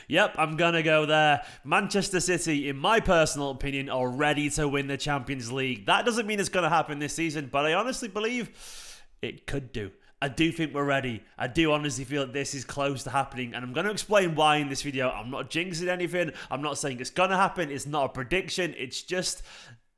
Yep, I'm going to go there. Manchester City, in my personal opinion, are ready to win the Champions League. That doesn't mean it's going to happen this season, but I honestly believe it could do. I do think we're ready. I do honestly feel that this is close to happening, and I'm going to explain why in this video. I'm not jinxing anything. I'm not saying it's going to happen. It's not a prediction. It's just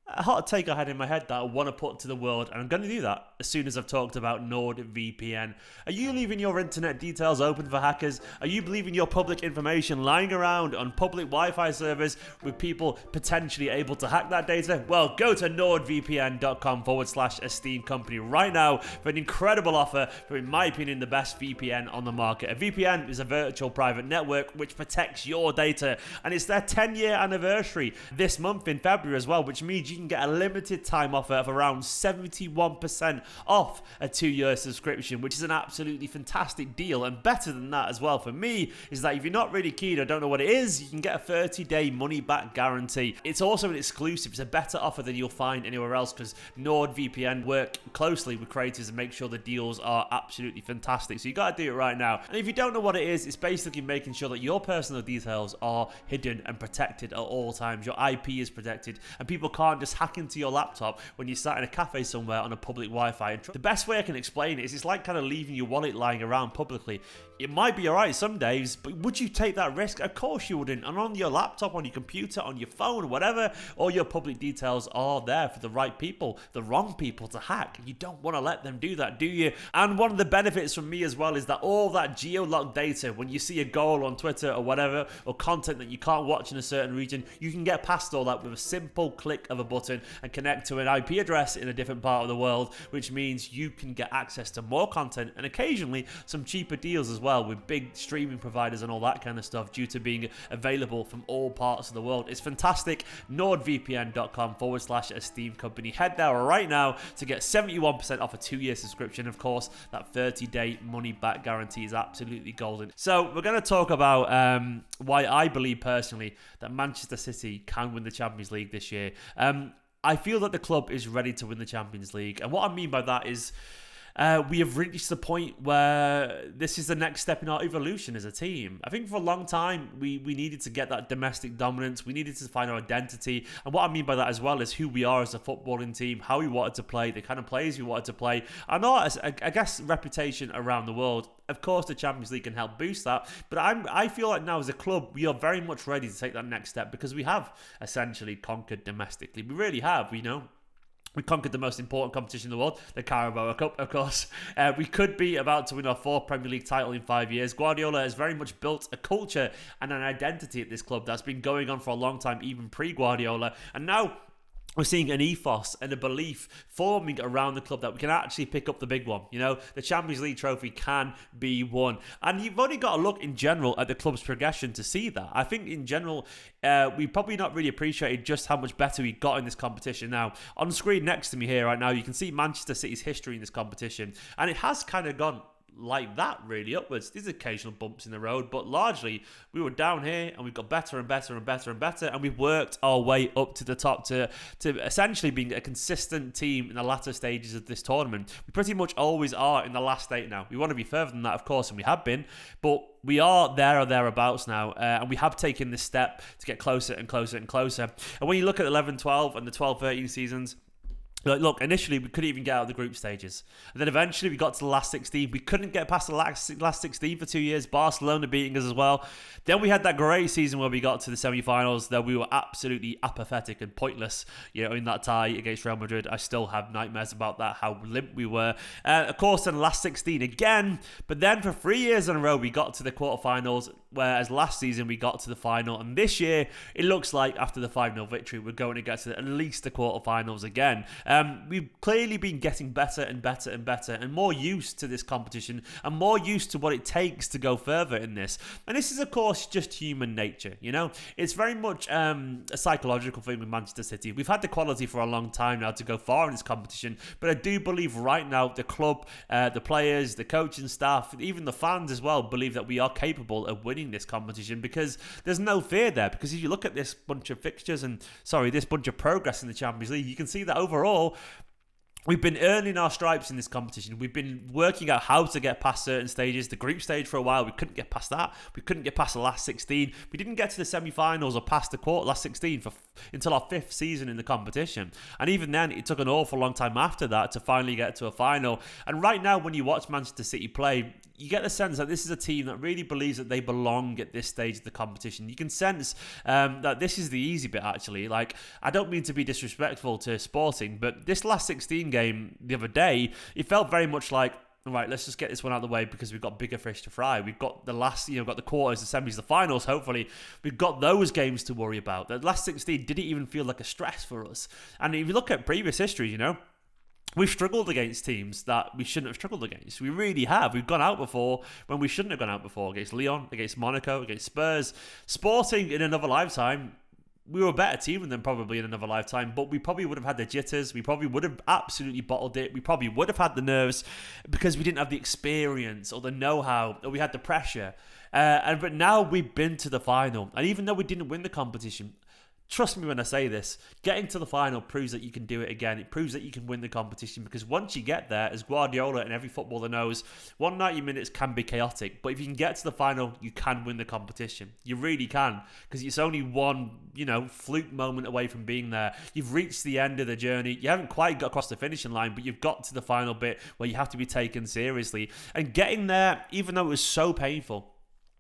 a hot take I had in my head that I want to put to the world, and I'm going to do that as soon as I've talked about NordVPN. Are you leaving your internet details open for hackers? Are you leaving your public information lying around on public Wi-Fi servers with people potentially able to hack that data? Well, go to nordvpn.com/esteemed company right now for an incredible offer for, in my opinion, the best VPN on the market. A VPN is a virtual private network which protects your data, and it's their 10-year anniversary this month in February as well, which means you can get a limited time offer of around 71% off a 2-year subscription, which is an absolutely fantastic deal. And better than that as well for me is that if you're not really keen or don't know what it is, you can get a 30-day money-back guarantee. It's also an exclusive. It's a better offer than you'll find anywhere else because NordVPN work closely with creators and make sure the deals are absolutely fantastic. So you got to do it right now. And if you don't know what it is, it's basically making sure that your personal details are hidden and protected at all times. Your IP is protected and people can't just hack into your laptop when you're sat in a cafe somewhere on a public Wi-Fi. And the best way I can explain it is it's like kind of leaving your wallet lying around publicly. It might be alright some days, but would you take that risk? Of course you wouldn't. And on your laptop, on your computer, on your phone, whatever, all your public details are there for the right people, the wrong people to hack. You don't want to let them do that, do you? And one of the benefits from me as well is that all that geo-locked data, when you see a goal on Twitter or whatever, or content that you can't watch in a certain region, you can get past all that with a simple click of a button and connect to an IP address in a different part of the world, which means you can get access to more content and occasionally some cheaper deals as well with big streaming providers and all that kind of stuff due to being available from all parts of the world. It's fantastic. nordvpn.com/esteemed company. Head there right now to get 71% off a 2-year subscription. Of course, that 30-day money-back guarantee is absolutely golden. So we're going to talk about why I believe personally that Manchester City can win the Champions League this year. I feel that the club is ready to win the Champions League. And what I mean by that is we have reached the point where this is the next step in our evolution as a team. I think for a long time, we needed to get that domestic dominance. We needed to find our identity. And what I mean by that as well is who we are as a footballing team, how we wanted to play, the kind of players we wanted to play, and our, I guess, reputation around the world. Of course, the Champions League can help boost that. But I feel like now as a club, we are very much ready to take that next step because we have essentially conquered domestically. We really have, you know. We conquered the most important competition in the world, the Carabao Cup, of course. We could be about to win our 4th Premier League title in 5 years. Guardiola has very much built a culture and an identity at this club that's been going on for a long time, even pre-Guardiola. And now we're seeing an ethos and a belief forming around the club that we can actually pick up the big one. You know, the Champions League trophy can be won. And you've only got to look in general at the club's progression to see that. I think in general, we probably not really appreciated just how much better we got in this competition. Now, on the screen next to me here right now, you can see Manchester City's history in this competition. And it has kind of gone like that, really, upwards. There's occasional bumps in the road, but largely we were down here and we've got better and better and better and better, and we've worked our way up to the top to essentially being a consistent team in the latter stages of this tournament. We pretty much always are in the last 8 now. We want to be further than that, of course, and we have been, but we are there or thereabouts now, and we have taken this step to get closer and closer and closer. And when you look at 11-12 and the 12-13 seasons, look, initially we couldn't even get out of the group stages. And then eventually we got to the last 16. We couldn't get past the last 16 for 2 years. Barcelona beating us as well. Then we had that great season where we got to the semi-finals. Though we were absolutely apathetic and pointless, you know, in that tie against Real Madrid. I still have nightmares about that, how limp we were. Of course, in the last 16 again. But then for 3 years in a row, we got to the quarterfinals. Whereas last season we got to the final. And this year, it looks like after the 5-0 victory, we're going to get to at least the quarterfinals again. We've clearly been getting better and better and better and more used to this competition and more used to what it takes to go further in this. And this is, of course, just human nature, you know? It's very much a psychological thing with Manchester City. We've had the quality for a long time now to go far in this competition, but I do believe right now the club, the players, the coaching staff, even the fans as well, believe that we are capable of winning this competition because there's no fear there. Because if you look at this bunch of fixtures and, this bunch of progress in the Champions League, you can see that overall, We've been earning our stripes in this competition. We've been working out how to get past certain stages. The group stage for a while, we couldn't get past that. We couldn't get past the last 16. We didn't get to the semi-finals or past the last 16 until our 5th season in the competition. And even then, it took an awful long time after that to finally get to a final. And right now, when you watch Manchester City play, you get the sense that this is a team that really believes that they belong at this stage of the competition. You can sense that this is the easy bit, actually. Like, I don't mean to be disrespectful to Sporting, but this last 16 game the other day, it felt very much like, all right, let's just get this one out of the way because we've got bigger fish to fry. We've got the last, got the quarters, the semis, the finals, hopefully. We've got those games to worry about. The last 16 didn't even feel like a stress for us. And if you look at previous history, we've struggled against teams that we shouldn't have struggled against. We really have. We've gone out before when we shouldn't have gone out before. Against Lyon, against Monaco, against Spurs. Sporting in another lifetime, we were a better team than them probably in another lifetime, but we probably would have had the jitters. We probably would have absolutely bottled it. We probably would have had the nerves because we didn't have the experience or the know-how, or we had the pressure. But now we've been to the final. And even though we didn't win the competition, trust me when I say this, getting to the final proves that you can do it again. It proves that you can win the competition because once you get there, as Guardiola and every footballer knows, 190 minutes can be chaotic. But if you can get to the final, you can win the competition. You really can because it's only one, fluke moment away from being there. You've reached the end of the journey. You haven't quite got across the finishing line, but you've got to the final bit where you have to be taken seriously. And getting there, even though it was so painful,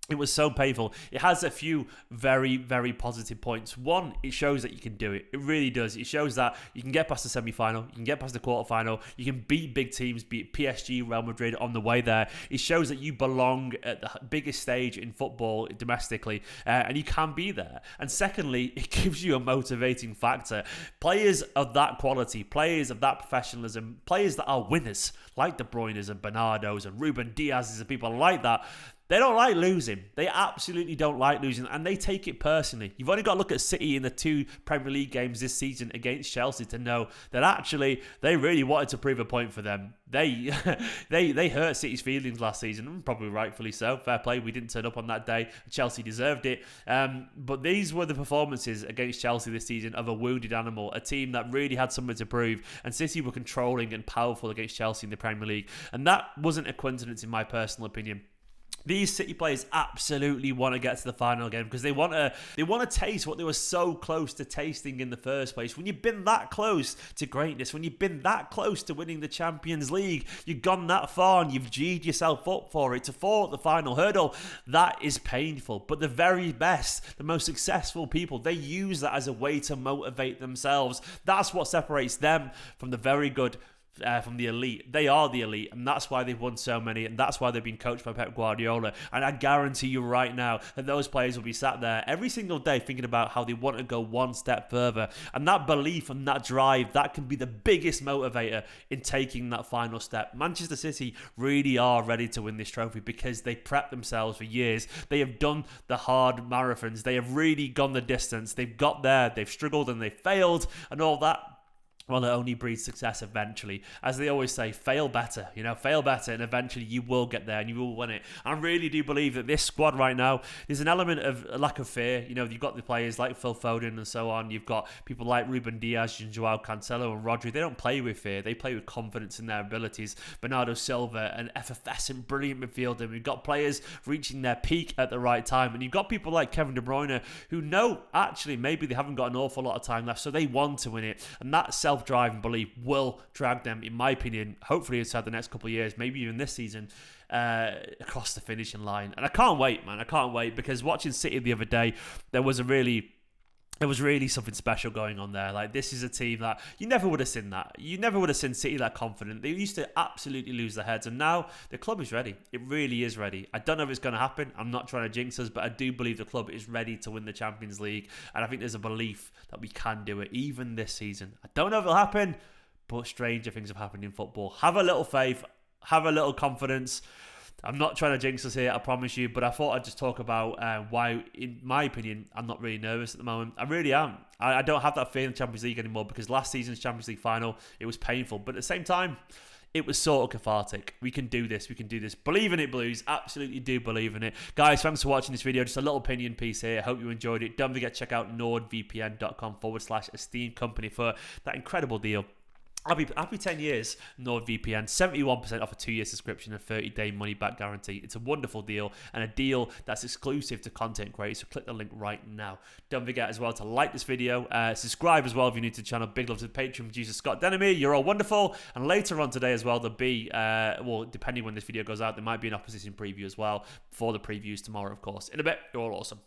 it was so painful. It has a few very, very positive points. One, it shows that you can do it. It really does. It shows that you can get past the semi-final, you can get past the quarter-final, you can beat big teams, beat PSG, Real Madrid on the way there. It shows that you belong at the biggest stage in football domestically, and you can be there. And secondly, it gives you a motivating factor. Players of that quality, players of that professionalism, players that are winners, like De Bruyne's and Bernardo's and Ruben Diaz's and people like that, they don't like losing. They absolutely don't like losing, and they take it personally. You've only got to look at City in the 2 Premier League games this season against Chelsea to know that actually they really wanted to prove a point for them. They hurt City's feelings last season, probably rightfully so. Fair play, we didn't turn up on that day. Chelsea deserved it. But these were the performances against Chelsea this season of a wounded animal, a team that really had something to prove, and City were controlling and powerful against Chelsea in the Premier League. And that wasn't a coincidence in my personal opinion. These City players absolutely want to get to the final again because they want to taste what they were so close to tasting in the first place. When you've been that close to greatness, when you've been that close to winning the Champions League, you've gone that far and you've G'd yourself up for it, to fall at the final hurdle, that is painful. But the very best, the most successful people, they use that as a way to motivate themselves. That's what separates them from the very good, from the elite. They are the elite, and that's why they've won so many, and that's why they've been coached by Pep Guardiola. And I guarantee you right now that those players will be sat there every single day thinking about how they want to go one step further. And that belief and that drive, that can be the biggest motivator in taking that final step. Manchester City really are ready to win this trophy because they prepped themselves for years. They have done the hard marathons. They have really gone the distance. They've got there. They've struggled and they've failed and all that. Well, it only breeds success eventually. As they always say, fail better, fail better, and eventually you will get there and you will win it. I really do believe that this squad right now, there's an element of a lack of fear. You've got the players like Phil Foden and so on. You've got people like Ruben Diaz and Joao Cancelo and Rodri. They don't play with fear. They play with confidence in their abilities. Bernardo Silva, an effervescent, brilliant midfielder. We've got players reaching their peak at the right time. And you've got people like Kevin De Bruyne who know, actually, maybe they haven't got an awful lot of time left, so they want to win it. And that self-drive and belief will drag them, in my opinion, hopefully inside the next couple of years, maybe even this season, across the finishing line. And I can't wait, man. I can't wait, because watching City the other day, there was really something special going on there. Like, this is a team that you never would have seen that. You never would have seen City that confident. They used to absolutely lose their heads, and now the club is ready. It really is ready. I don't know if it's going to happen. I'm not trying to jinx us, but I do believe the club is ready to win the Champions League, and I think there's a belief that we can do it even this season. I don't know if it'll happen, but stranger things have happened in football. Have a little faith. Have a little confidence. I'm not trying to jinx us here, I promise you, but I thought I'd just talk about why, in my opinion, I'm not really nervous at the moment. I really am. I don't have that fear in the Champions League anymore, because last season's Champions League final, it was painful, but at the same time, it was sort of cathartic. We can do this. We can do this. Believe in it, Blues. Absolutely do believe in it. Guys, thanks for watching this video. Just a little opinion piece here. I hope you enjoyed it. Don't forget to check out nordvpn.com/esteemed company for that incredible deal. Happy 10 years, NordVPN, 71% off a 2-year subscription and 30-day money-back guarantee. It's a wonderful deal, and a deal that's exclusive to content creators, so click the link right now. Don't forget as well to like this video, subscribe as well if you're new to the channel. Big love to the Patreon producer Scott Denemy. You're all wonderful. And later on today as well, there'll be, well, depending when this video goes out, there might be an opposition preview as well for the previews tomorrow, of course. In a bit, you're all awesome.